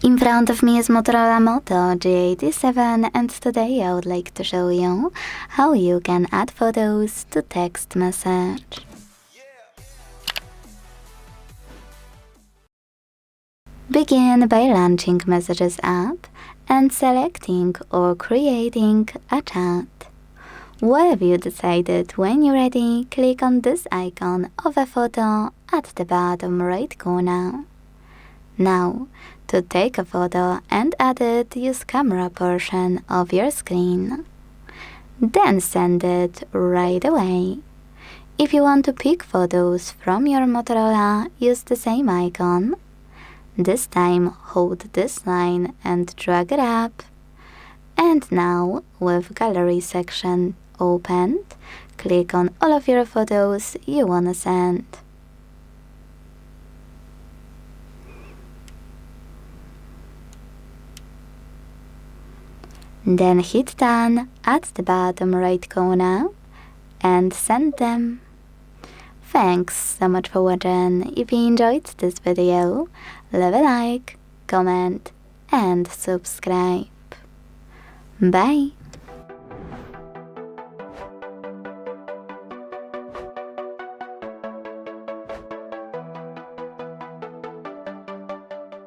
In front of me is Motorola Moto G87, and today I would like to show you how you can add photos to text message. Begin by launching Messages app and selecting or creating a chat. Whatever you decided, when you're ready, click on this icon of a photo at the bottom right corner. Now, to take a photo and add it, use camera portion of your screen. Then send it right away. If you want to pick photos from your Motorola, use the same icon. This time, hold this line and drag it up. And now, with Gallery section opened, click on all of your photos you want to send. Then hit Done at the bottom right corner and send them. Thanks so much for watching. If you enjoyed this video, leave a like, comment and subscribe. Bye!